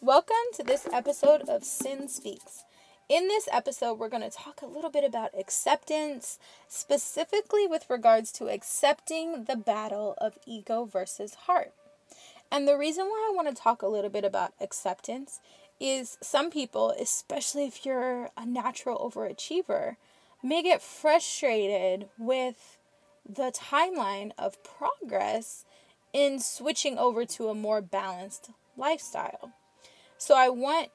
Welcome to this episode of CynSpeaks. In this episode, we're going to talk a little bit about acceptance, specifically with regards to accepting the battle of ego versus heart. And the reason why I want to talk a little bit about acceptance is some people, especially if you're a natural overachiever, may get frustrated with the timeline of progress in switching over to a more balanced lifestyle. So I want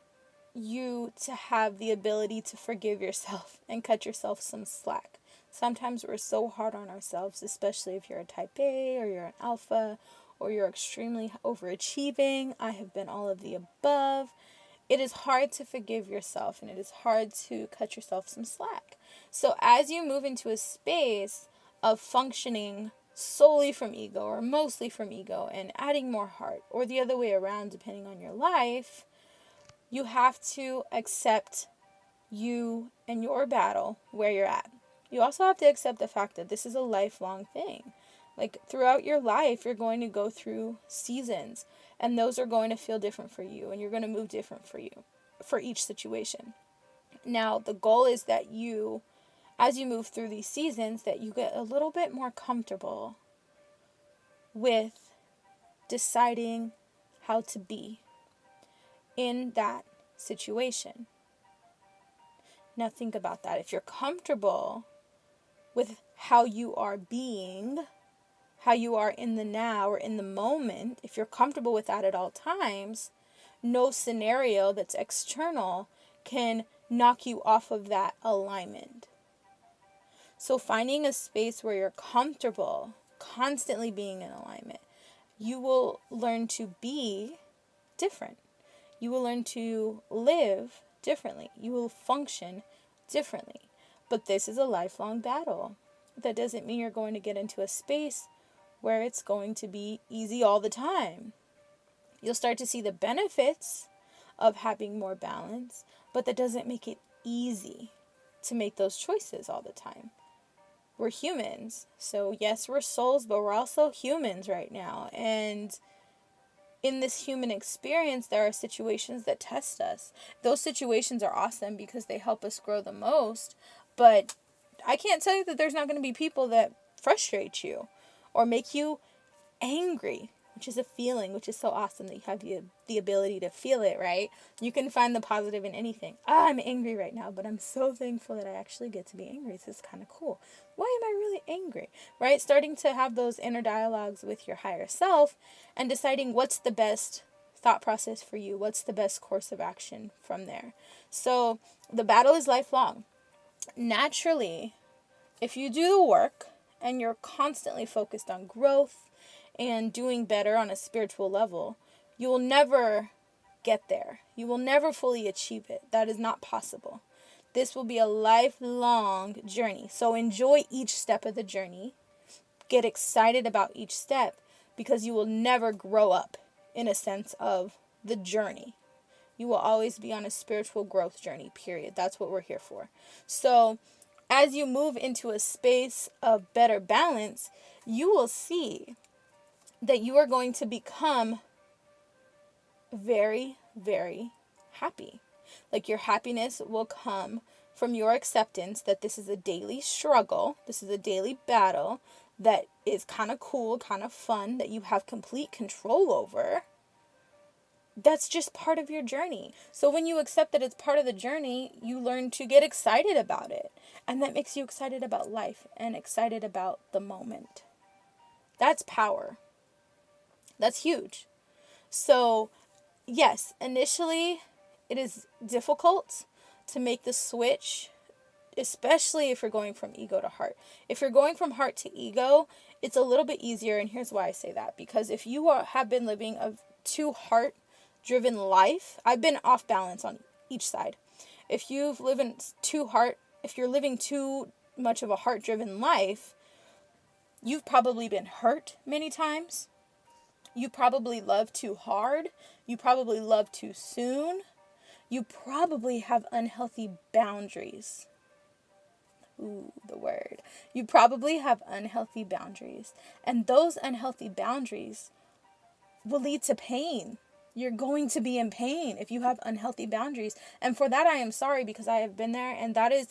you to have the ability to forgive yourself and cut yourself some slack. Sometimes we're so hard on ourselves, especially if you're a type A or you're an alpha or you're extremely overachieving. I have been all of the above. It is hard to forgive yourself and it is hard to cut yourself some slack. So as you move into a space of functioning solely from ego or mostly from ego and adding more heart, or the other way around depending on your life, you have to accept you and your battle where you're at. You also have to accept the fact that this is a lifelong thing. Like throughout your life, you're going to go through seasons, and those are going to feel different for you, and you're going to move different for you, for each situation. Now, the goal is that you, as you move through these seasons, that you get a little bit more comfortable with deciding how to be in that situation. Now think about that. If you're comfortable with how you are being, how you are in the now or in the moment, if you're comfortable with that at all times, no scenario that's external can knock you off of that alignment. So finding a space where you're comfortable, constantly being in alignment, you will learn to be different. You will learn to live differently. You will function differently. But this is a lifelong battle. That doesn't mean you're going to get into a space where it's going to be easy all the time. You'll start to see the benefits of having more balance, but that doesn't make it easy to make those choices all the time. We're humans. So yes, we're souls, but we're also humans right now. And in this human experience, there are situations that test us. Those situations are awesome because they help us grow the most. But I can't tell you that there's not going to be people that frustrate you or make you angry, which is a feeling, which is so awesome that you have the ability to feel it, right? You can find the positive in anything. I'm angry right now, but I'm so thankful that I actually get to be angry. This is kind of cool. Why am I really angry, right? Starting to have those inner dialogues with your higher self and deciding what's the best thought process for you. What's the best course of action from there? So the battle is lifelong. Naturally, if you do the work and you're constantly focused on growth and doing better on a spiritual level, you will never get there. You will never fully achieve it. That is not possible. This will be a lifelong journey. So enjoy each step of the journey. Get excited about each step because you will never grow up in a sense of the journey. You will always be on a spiritual growth journey, period. That's what we're here for. So as you move into a space of better balance, you will see that you are going to become very, very happy. Like your happiness will come from your acceptance that this is a daily struggle, this is a daily battle that is kind of cool, kind of fun, that you have complete control over. That's just part of your journey. So when you accept that it's part of the journey, you learn to get excited about it. And that makes you excited about life and excited about the moment. That's power. That's huge. So yes, initially it is difficult to make the switch, especially if you're going from ego to heart. If you're going from heart to ego, it's a little bit easier. And here's why I say that. Because if you have been living a too heart-driven life, I've been off balance on each side. If you're living too much of a heart-driven life, you've probably been hurt many times. You probably love too hard. You probably love too soon. You probably have unhealthy boundaries. Ooh, the word. You probably have unhealthy boundaries. And those unhealthy boundaries will lead to pain. You're going to be in pain if you have unhealthy boundaries. And for that, I am sorry, because I have been there, and that is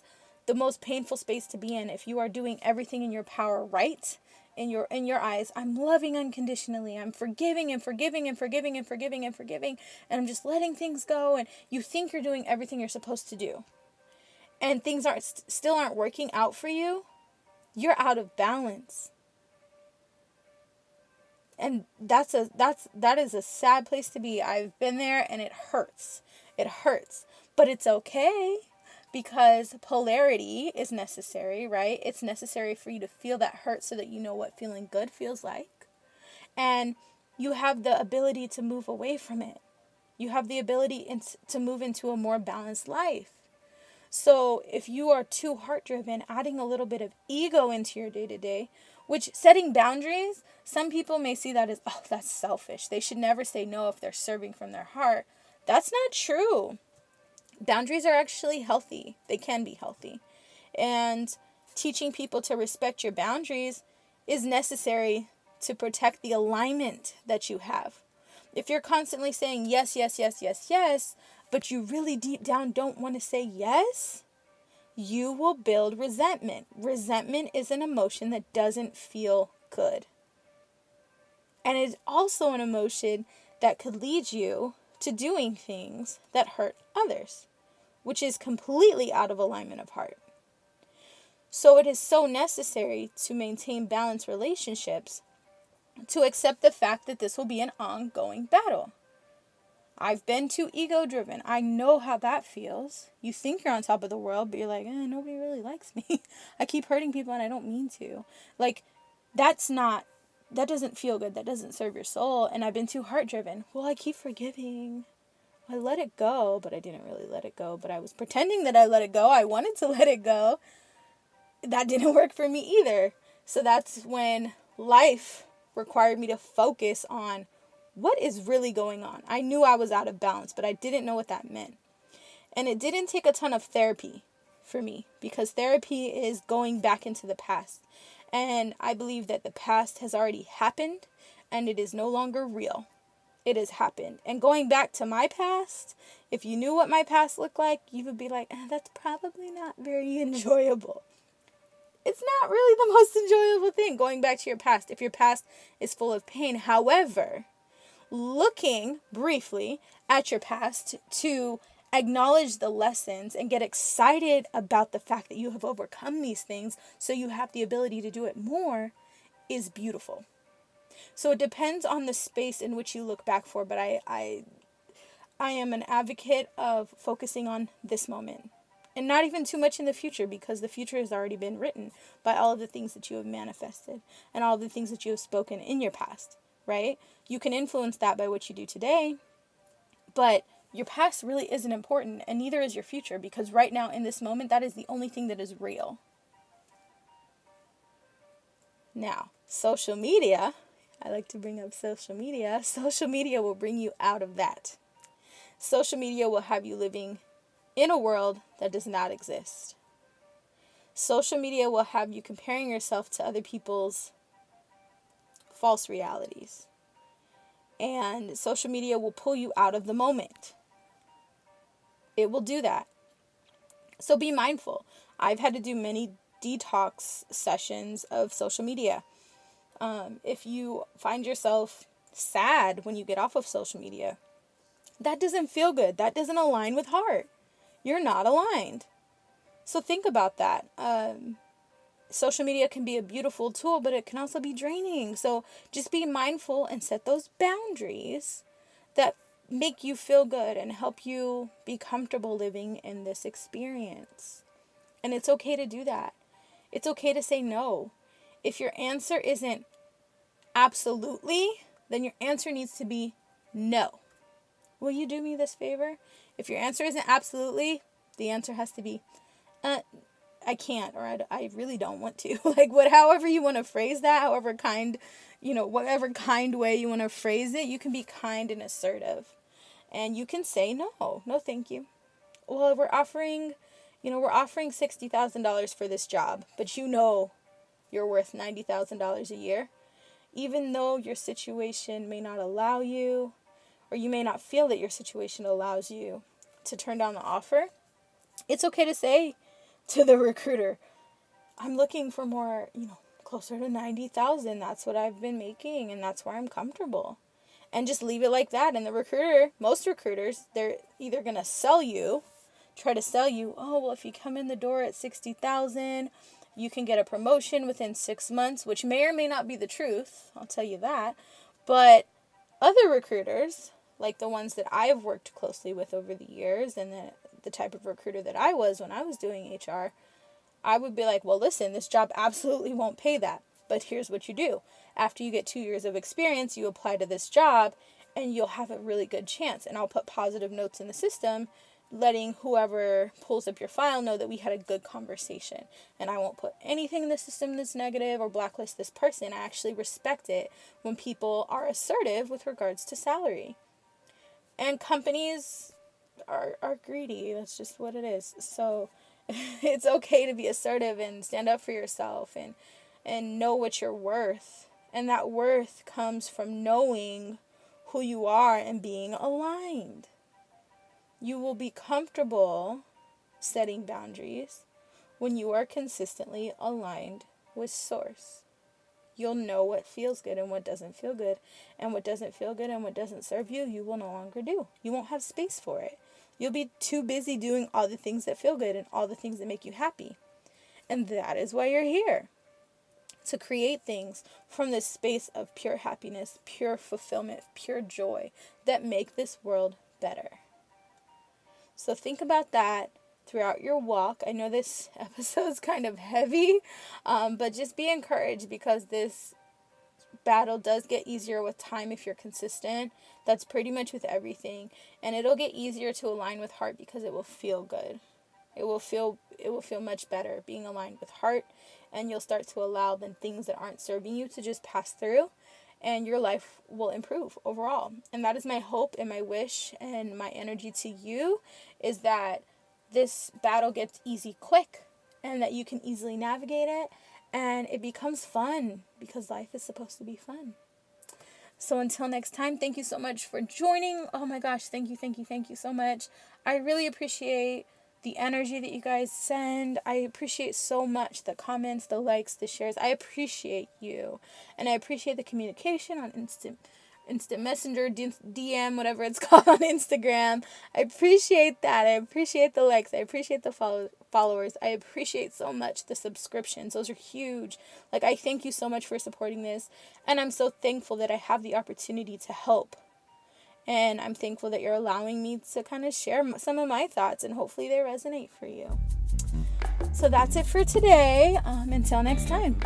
the most painful space to be in. If you are doing everything in your power right, in your eyes, I'm loving unconditionally, I'm forgiving and forgiving and forgiving and forgiving and forgiving, and I'm just letting things go, and you think you're doing everything you're supposed to do, and things still aren't working out for you, you're out of balance. And that is a sad place to be. I've been there, and it hurts. It hurts. But it's okay, because polarity is necessary, right? It's necessary for you to feel that hurt so that you know what feeling good feels like. And you have the ability to move away from it. You have the ability to move into a more balanced life. So if you are too heart-driven, adding a little bit of ego into your day-to-day, which setting boundaries, some people may see that as, oh, that's selfish. They should never say no if they're serving from their heart. That's not true. Boundaries are actually healthy. They can be healthy. And teaching people to respect your boundaries is necessary to protect the alignment that you have. If you're constantly saying yes, yes, yes, yes, yes, but you really deep down don't want to say yes, you will build resentment. Resentment is an emotion that doesn't feel good. And it's also an emotion that could lead you to doing things that hurt others, which is completely out of alignment of heart. So it is so necessary to maintain balanced relationships to accept the fact that this will be an ongoing battle. I've been too ego-driven. I know how that feels. You think you're on top of the world, but you're like, nobody really likes me. I keep hurting people and I don't mean to. Like, that doesn't feel good. That doesn't serve your soul. And I've been too heart-driven. Well, I keep forgiving. I let it go, but I didn't really let it go. But I was pretending that I let it go. I wanted to let it go. That didn't work for me either. So that's when life required me to focus on what is really going on. I knew I was out of balance, but I didn't know what that meant. And it didn't take a ton of therapy for me, because therapy is going back into the past. And I believe that the past has already happened and it is no longer real. It has happened. And going back to my past, if you knew what my past looked like, you would be like, that's probably not very enjoyable. It's not really the most enjoyable thing, going back to your past, if your past is full of pain. However, looking briefly at your past to acknowledge the lessons and get excited about the fact that you have overcome these things so you have the ability to do it more is beautiful. So it depends on the space in which you look back for, but I am an advocate of focusing on this moment. And not even too much in the future, because the future has already been written by all of the things that you have manifested and all of the things that you have spoken in your past, right? You can influence that by what you do today, but your past really isn't important, and neither is your future, because right now in this moment, that is the only thing that is real. Now, social media, I like to bring up social media. Social media will bring you out of that. Social media will have you living in a world that does not exist. Social media will have you comparing yourself to other people's false realities. And social media will pull you out of the moment. It will do that. So be mindful. I've had to do many detox sessions of social media. If you find yourself sad when you get off of social media, that doesn't feel good. That doesn't align with heart. You're not aligned. So think about that. Social media can be a beautiful tool, but it can also be draining. So just be mindful and set those boundaries that make you feel good and help you be comfortable living in this experience. And it's okay to do that. It's okay to say no. If your answer isn't absolutely, then your answer needs to be no. Will you do me this favor? If your answer isn't absolutely, the answer has to be, I can't, or I really don't want to. Like, however you want to phrase that, however kind, whatever kind way you want to phrase it, you can be kind and assertive. And you can say no thank you. Well, we're offering $60,000 for this job, but you're worth $90,000 a year. even though your situation may not allow you, or you may not feel that your situation allows you to turn down the offer, it's okay to say to the recruiter, I'm looking for more, closer to 90,000. That's what I've been making, and that's where I'm comfortable. And just leave it like that. And the recruiter, most recruiters, they're either going to try to sell you, oh, well, if you come in the door at 60,000, you can get a promotion within 6 months, which may or may not be the truth. I'll tell you that. But other recruiters, like the ones that I've worked closely with over the years, and the type of recruiter that I was when I was doing HR, I would be like, well, listen, this job absolutely won't pay that. But here's what you do. After you get 2 years of experience, you apply to this job, and you'll have a really good chance. And I'll put positive notes in the system, letting whoever pulls up your file know that we had a good conversation. And I won't put anything in the system that's negative or blacklist this person. I actually respect it when people are assertive with regards to salary. And companies are greedy. That's just what it is. So it's okay to be assertive and stand up for yourself and know what you're worth. And that worth comes from knowing who you are and being aligned. You will be comfortable setting boundaries when you are consistently aligned with Source. You'll know what feels good and what doesn't feel good. And what doesn't feel good and what doesn't serve you, you will no longer do. You won't have space for it. You'll be too busy doing all the things that feel good and all the things that make you happy. And that is why you're here. To create things from this space of pure happiness, pure fulfillment, pure joy that make this world better. So think about that throughout your walk. I know this episode's kind of heavy, but just be encouraged, because this battle does get easier with time if you're consistent. That's pretty much with everything. And it'll get easier to align with heart because it will feel good. It will feel much better being aligned with heart, and you'll start to allow the things that aren't serving you to just pass through, and your life will improve overall. And that is my hope and my wish and my energy to you, is that this battle gets easy quick, and that you can easily navigate it, and it becomes fun, because life is supposed to be fun. So until next time, thank you so much for joining. Oh my gosh, thank you so much. I really appreciate the energy that you guys send. I appreciate so much the comments, the likes, the shares. I appreciate you. And I appreciate the communication on instant messenger, DM, whatever it's called on Instagram. I appreciate that. I appreciate the likes. I appreciate the followers. I appreciate so much the subscriptions. Those are huge. I thank you so much for supporting this. And I'm so thankful that I have the opportunity to help. And I'm thankful that you're allowing me to kind of share some of my thoughts, and hopefully they resonate for you. So that's it for today. Until next time.